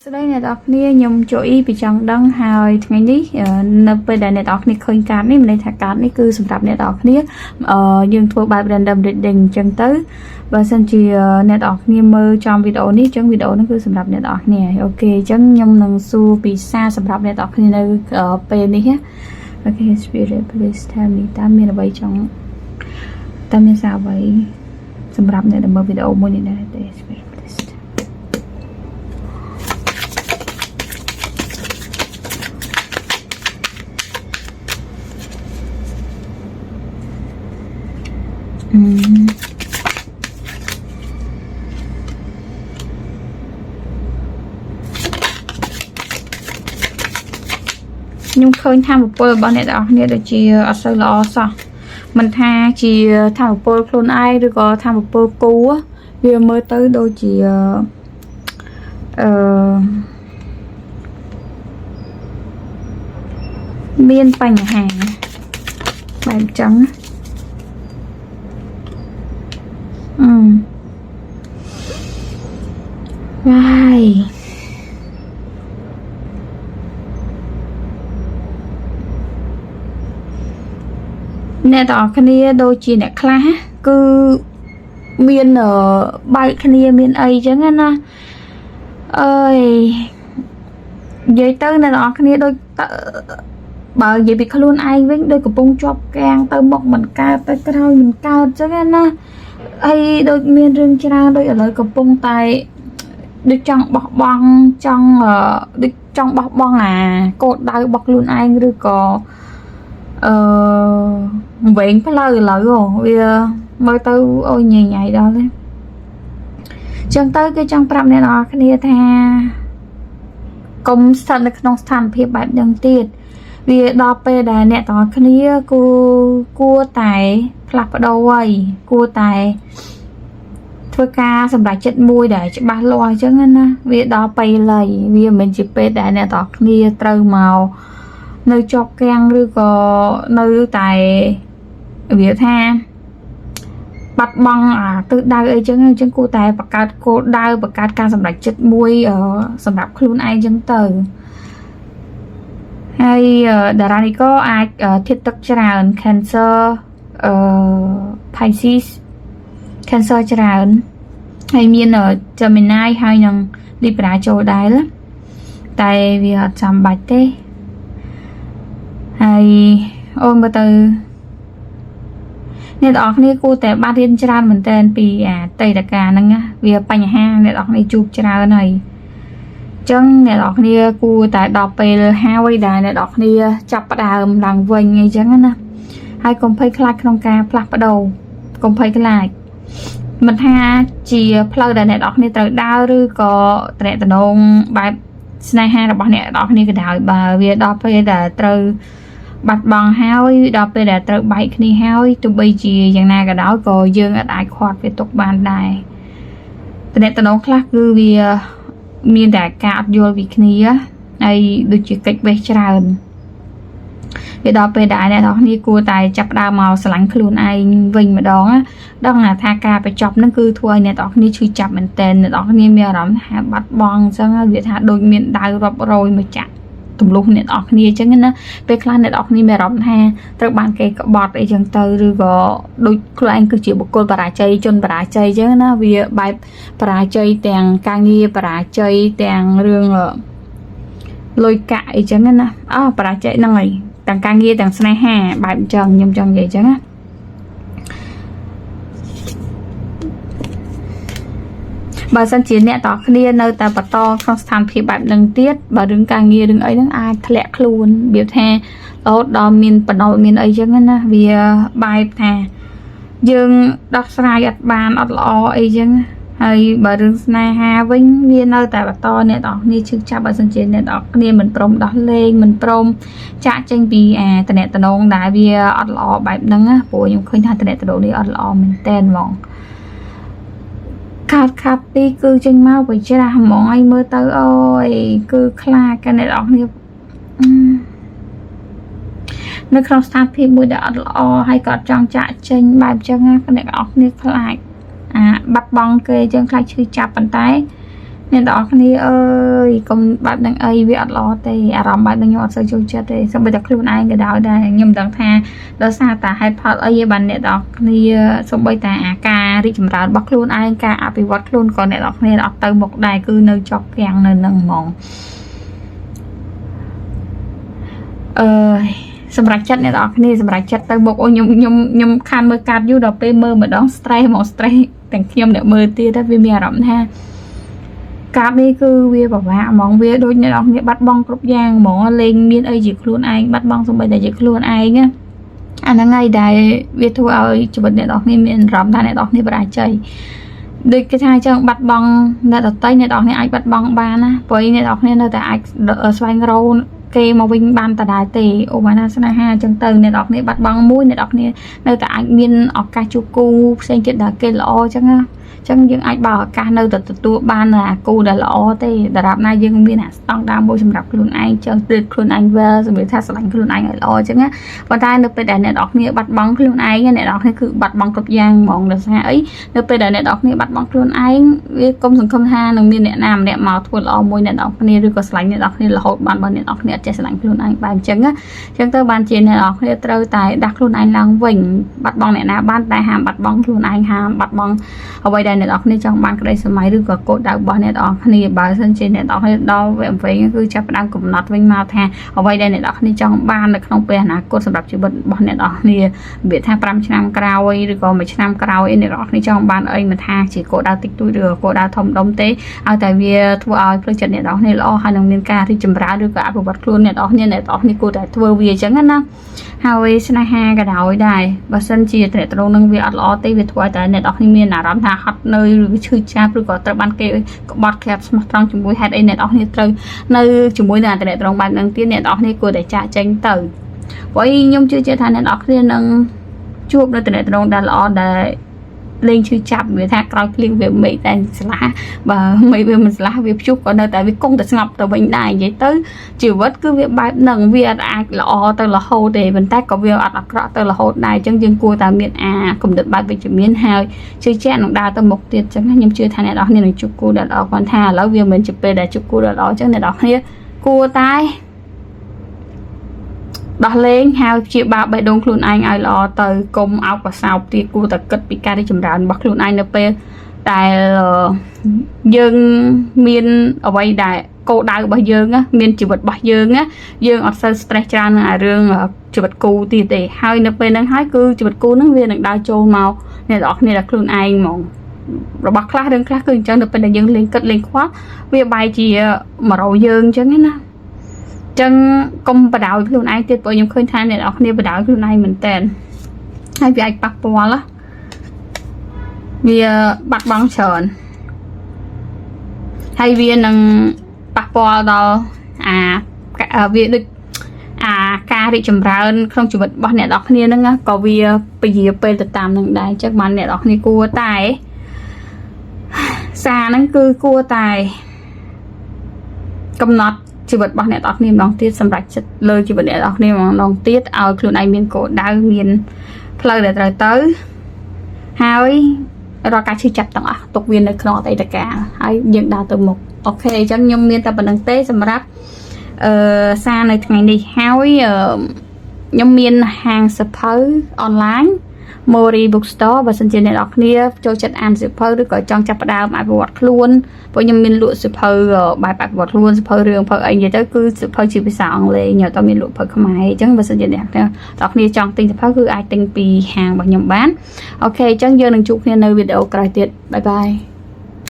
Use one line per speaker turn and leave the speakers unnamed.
ស្ដីអ្នកនរគ្នាខ្ញុំជួយពីចង់ដឹងហើយថ្ងៃនេះនៅពេលដែលអ្នកនរគ្នាឃើញកាតនេះមានន័យថាកាតនេះគឺសម្រាប់អ្នកនរគ្នាយើងធ្វើបែប random reading អញ្ចឹងទៅបើសិនជាអ្នកនរគ្នាមើលចំវីដេអូនេះអញ្ចឹងវីដេអូនេះគឺសម្រាប់អ្នកនរគ្នាអូខេអញ្ចឹងខ្ញុំនឹងសួរពីសារសម្រាប់អ្នកនរគ្នានៅពេលនេះអូខេ Spirit please tell me តើមានអ្វីចង់តើមានសារអ្វីសម្រាប់អ្នកដែលមើលវីដេអូមួយនេះដែរទេ Spirit pleaseខ្ញុំឃើញថាមពលរបស់អ្នកទាំងអស់គ្នាដូចជាអត់សូវល្អសោះមិនថាជាថាមពលខ្លួនឯងឬក៏ថាមពលគូវាមើលទៅដូចជាមានបញ្ហាបែបចឹងវាយអ្នកទាំងអស់គ្នាដូចជាអ្នកខ្លះគឺមានបែកគ្នាមានអីចឹងណាអើយនិយាយទៅអ្នកទាំងអស់គ្នាដូចបើនិយាយពីខ្លួនឯងវិញដូចកំពុងជាប់កាំងទៅមុខមិនកើតទៅក្រោយមិនកើតចឹងណាហើយដូចមានរឿងច្រើនដូចឥឡូវកំពុងតែដូចចង់បោះបង់ចង់ដូចចង់បោះបង់អាកោតដៅរបស់ខ្លួនឯងឬក៏វែងផ្លូវឥឡូវវាមើលទៅអូយញញៃដល់ទេចឹងទៅគេចង់ប្រាប់អ្នកនរគ្នាថាកុំស្ថិតនៅក្នុងស្ថានភាពបែបហ្នឹងទៀតវាដល់ពេលដែលអ្នកទាំងអស់គ្នាគួរតែផ្លាស់ប្ដូរហើយគួរតែធ្វើការសម្រេចចិត្តមួយដែលច្បាស់លាស់អញ្ចឹងណាវាដល់ពេលហើយវាមិនជាពេលដែលអ្នកទាំងអស់គ្នាត្រូវមកនៅជាប់កាំងឬក៏នៅតែវាថាបាត់បង់ទិសដៅអីចឹងគួរតែបង្កើតគោលដៅបង្កើតការសម្រេចចិត្តមួយសម្រាប់ខ្លួនឯងចឹងទៅហើយតារានេះក៏អាចធាតុទឹកច្រើន Cancer Pisces Cancer ច្រើនហើយមាន Gemini ហើយនឹង Libra ចូលដែរតែវាអត់ចាំបាច់ទេហើយអូនមើលទៅអ្នកទាំងអស់គ្នាគួរតែបានរៀនច្រើនមែនតើពីអតីតកាលហ្នឹងវាបញ្ហាអ្នកទាំងអស់គ្នាជួបច្រើនហើយអញ្ចឹងអ្នកទាំងអស់គ្នាគួរតែដល់ពេលហើយដែលអ្នកទាំងអស់គ្នាចាប់ផ្ដើមឡើងវិញអីចឹងណាហើយកុំភ័យខ្លាចក្នុងការផ្លាស់ប្ដូរកុំភ័យខ្លាចមិនថាជាផ្លូវដែលអ្នកទាំងអស់គ្នាត្រូវដើរឬក៏តំណងបែបស្នេហារបស់អ្នកទាំងអស់គ្នាក៏ដោយបើវាដល់ពេលដែលត្រូវបាត់បង់ហើយដល់ពេលដែលត្រូវបែកគ្នាហើយទោះបីជាយ៉ាងណាក៏ដោយក៏យើងអាចខាត់វាទុកបានដែរតំណងខ្លះគឺវាមានតែការអត់យល់ពីគ្នាហើយដូចជាកិច្ចវេះច្រើនវាដល់ពេលដែលអ្នកនរគ្នាគួរតែចាប់ដើមមកស្រឡាញ់ខ្លួនឯងវិញម្ដងដឹងថាការបញ្ចប់ហ្នឹងគឺធ្វើឲ្យអ្នកនរគ្នាឈឺចាប់មែនតើអ្នកនរគ្នាមានអារម្មណ៍ថាបាត់បង់អញ្ចឹងវាថាដូចមានដៅរាប់រយមកចាក់ទម្លុះអ្នកនរគ្នាអញ្ចឹងណាពេលខ្លះអ្នកនរគ្នាមានអារម្មណ៍ថាត្រូវបានគេក្បត់អីចឹងទៅឬក៏ដូចខ្លួនឯងគឺជាបុគ្គលបរាជ័យជនបរាជ័យអញ្ចឹងណាវាបែបបរាជ័យទាំងការងារបរាជ័យទាំងរឿងលុយកាក់អីចឹងណាបរាជ័យហ្នឹងហើយទាំងការងារទាំងស្នេហាបែបអញ្ចឹងខ្ញុំចង់និយាយអញ្ចឹងណាបើសិនជាអ្នកតគ្នានៅតែបន្តក្នុងស្ថានភាពបែបហ្នឹងទៀតបើរឿងការងាររឿងអីហ្នឹងអាចធ្លាក់ខ្លួនវាថារហូតដល់មានបណ្ដុលមានអីចឹងណាវាបែបថាយើងដោះស្រាយអត់បានអត់ល្អអីចឹងហើយបើរឿងស្នេហាវិញវានៅតែបន្តអ្នកទាំងគ្នាឈឺចាប់បើសិនជាអ្នកទាំងគ្នាមិនព្រមដោះលែងមិនព្រមចាក់ចេញពីតំណងដែលវាអត់ល្អបែបហ្នឹងណាព្រោះខ្ញុំឃើញថាតំណងនេះអត់ល្អមែនតើហ្មងខាត់ពីគឺចេញមកវាច្រាស់ហ្មងឲ្យមើលទៅអូយគឺខ្លាចកអ្នកទាំងគ្នានៅក្នុងស្ថានភាពមួយដែលអត់ល្អហើយក៏អត់ចង់ចាក់ចេញបែបអញ្ចឹងអ្នកទាំងគ្នាខ្លាចបាត់បង់គេយើងខ្លាចឈឺចាប់ប៉ុន្តែ អ្នកនរគ្នាអើយកុំបែបហ្នឹងអីវាអត់ល្អទេអារម្មណ៍បែបហ្នឹងខ្ញុំអត់សូវចូលចិត្តទេសូម្បីតែខ្លួនឯងក៏ដោយដែរខ្ញុំមិនដឹងថាដោយសារតែហេតុផលអីបានអ្នកនរគ្នាសូម្បីតែអាការរីកចម្រើនរបស់ខ្លួនឯងការអភិវឌ្ឍខ្លួនក៏អ្នកនរគ្នាអត់ទៅមុខដែរគឺនៅជាប់គាំងនៅនឹងហ្មងសម្រាប់ចិត្តអ្នកនរគ្នាសម្រាប់ចិត្តទៅមុខអូខ្ញុំខានមើលកាត់យូរដល់ពេលមើលម្ដង stress ហ្មង stress ទាំងខ្ញុំអ្នកមើលទៀតវាមានអារម្មណ៍ថាកាប់នេះគឺវាពិបាកហ្មងវាដូចអ្នកនរគ្នាបាត់បង់គ្រប់យ៉ាងហ្មងលេងមានអីជាខ្លួនឯងបាត់បង់សូម្បីតែជាខ្លួនឯងអាហ្នឹងហើយដែលវាធ្វើឲ្យជីវិតអ្នកនរគ្នាមានអារម្មណ៍ថាអ្នកនរគ្នាបរាជ័យដូចគេថាចឹងបាត់បង់អ្នកដទៃអ្នកនរគ្នាអាចបាត់បង់បានណាព្រោះអ្នកនរគ្នានៅតែអាចស្វែងរកគេមកវិញបានតដែរទេអូបានណាស្នេហាអញ្ចឹងទៅអ្នកនរគ្នាបាត់បង់មួយអ្នកនរគ្នានៅតែអាចមានឱកាសជួបគូផ្សេងទៀតដែលគេល្អអញ្ចឹងណាចឹងយើងអាចបើឱកាសនៅតែទទួលបានអាគូដែលល្អទេដរាបណាយើងមានអាស្តង់ដារមួយសម្រាប់ខ្លួនឯងចឹងទិតខ្លួនឯងវែសម្រាប់ថាស្រឡាញ់ខ្លួនឯងឲ្យល្អចឹងណាប៉ុន្តែនៅពេលដែលអ្នកនរគ្នាបាត់បង់ខ្លួនឯងអ្នកនរគ្នាគឺបាត់បង់គ្រប់យ៉ាងហ្មងដោយសារអីនៅពេលដែលអ្នកនរគ្នាបាត់បង់ខ្លួនឯងវាកុំសង្ឃឹមថានឹងមានអ្នកណាម្នាក់មកធ្វើល្អមួយអ្នកនរគ្នាឬក៏ស្រឡាញ់អ្នកនរគ្នារហូតបានបើអ្នកនរគ្នាអត់ចេះស្រឡាញ់ខ្លួនឯងបែបអញ្ចឹងណាចឹងទៅបានជាអ្នកនរគ្នាត្រូវតែដាស់ខ្លួនឯងឡើងវិញបាត់បង់អ្នកណាបានតែហាមបាត់បង់ខ្លួនឯងហាមបាត់បង់អ្វីដែលអ្នកនរគ្នាចង់បានក្តីសម័យឬក៏គោលដៅរបស់អ្នកនរគ្នាបើសិនជាអ្នកនរគ្នាដល់វគ្គវិញគឺចាប់ផ្ដើមកំណត់វិញមកថាអ្វីដែលអ្នកនរគ្នាចង់បាននៅក្នុងពេលអនាគតសម្រាប់ជីវិតរបស់អ្នកនរគ្នាវាថា5ឆ្នាំក្រោយឬក៏1ឆ្នាំក្រោយអ្នកនរគ្នាចង់បានអីមិនថាជាគោលដៅតិចតួចឬក៏គោលដៅធំដុំទេឲ្យតែវាធ្វើឲ្យផ្លូវចិត្តអ្នកនរគ្នាល្អហើយនឹងមានការរីកចម្រើនឬក៏អភិវឌ្ឍខ្លួនអ្នកនរគ្នាគួរតែធ្វើវាអញ្ចឹងណាហើយស្នេហាក៏ដោយដែរបើសិនជាតំណនឹងវាអត់ល្អទេវាធ្វើឲ្យតែអ្នកនរគ្នាមានអារម្មណ៍ថាហត់នៅឬឈឺចាប់ឬក៏ត្រូវបានគេក្បត់ក្រាបស្មោះត្រង់ជាមួយហេតុអីអ្នកនរគ្នាត្រូវនៅជាមួយនឹងអតំណត្រង់បែបហ្នឹងទៀតអ្នកនរគ្នាគួរតែចាក់ចេញទៅព្រោះខ្ញុំជឿជាក់ថាអ្នកនរគ្នានឹងជួបនៅតំណត្រង់ដែលល្អដែលលេងឈឺចាប់វាថាក្រោយភ្លៀងវាមេឃតែស្លាបើមេឃវាមិនស្លាវាព្យុះក៏នៅតែវាគង់តែស្ងប់ទៅវិញដែរនិយាយទៅជីវិតគឺវាបែបហ្នឹងវាអាចល្អទៅរហូតទេប៉ុន្តែក៏វាអត់អាក្រក់ទៅរហូតដែរអញ្ចឹងយើងគួរតែមានអាគំនិតបែបវិជ្ជមានហើយជឿជាក់នឹងដើរទៅមុខទៀតអញ្ចឹងខ្ញុំជឿថាអ្នកនរគ្នានឹងជួបគូដែលល្អគាត់ថាឥឡូវវាមិនជាពេលដែលជួបគូដែលល្អអញ្ចឹងអ្នកនរគ្នាគួរតែដោះលែងហើយព្យាបាលបេះដូងខ្លួនឯងឲ្យល្អទៅកុំអោបកសោបទៀតគួរតែគិតពីការរីកចម្រើនរបស់ខ្លួនឯងនៅពេលដែលយើងមានអ្វីដែលគោលដៅរបស់យើងមានជីវិតរបស់យើងយើងអត់សូវ stress ច្រើននឹងអារឿងជីវិតគូទៀតទេហើយនៅពេលហ្នឹងហើយគឺជីវិតគូហ្នឹងវានឹងដើរចូលមកអ្នកនរគ្នាដល់ខ្លួនឯងហ្មងរបស់ខ្លះរឿងខ្លះគឺអញ្ចឹងនៅពេលដែលយើងលេងគិតលេងខ្វល់វាបែរជា100យើងអញ្ចឹងណាចឹងកុំបដ ாய் ខ្លួនឯងទៀតព្រោះខ្ញុំឃើញថាអ្នកនរគ្នាបដ ாய் ខ្លួនឯងមែនតើហើយវាអាចប៉ះពាល់វាបាត់បង់ច្រើនហើយវានឹងប៉ះពាល់ដល់វាដូចការរីកចម្រើនក្នុងជីវិតរបស់អ្នកនរគ្នាហ្នឹងក៏វាពជាពេលទៅតាមនឹងដែរចឹងបានអ្នកនរគ្នាគួរតែសារហ្នឹងគឺគួរតែកំណត់ជីវិតរបស់អ្នកនរគ្នាម្ដងទៀតសម្រាប់ចិត្តលើជីវិតអ្នកនរគ្នាម្ដងទៀតឲ្យខ្លួនឯងមានគោលដៅមានផ្លូវដែលត្រូវទៅហើយរាល់ការឈឺចាប់ទាំងអស់ទុកវានៅក្នុងអតីតកាលហើយយើងដើរទៅមុខអូខេអញ្ចឹងខ្ញុំមានតែប៉ុណ្្នឹងទេសម្រាប់សារនៅថ្ងៃនេះហើយខ្ញុំមានហាងសៀវភៅអនឡាញ Mori Bookstore បើសិនជាអ្នកនរគ្នាចូលចិត្តអានសៀវភៅឬក៏ចង់ចាប់ផ្ដើមអភិវឌ្ឍខ្លួនព្រោះខ្ញុំមានលក់សៀវភៅបែបអភិវឌ្ឍខ្លួនសៀវភៅរឿងភៅអីនិយាយទៅគឺសៀវភៅជាភាសាអង់គ្លេសខ្ញុំអត់មានលក់ភៅខ្មែរអញ្ចឹងបើសិនជាអ្នកនរគ្នាចង់ទិញសៀវភៅគឺអាចទិញពីហាងរបស់ខ្ញុំបានអូខេអញ្ចឹងយើងនឹងជួបគ្នានៅវីដេអូក្រោយទៀតបាយបាយ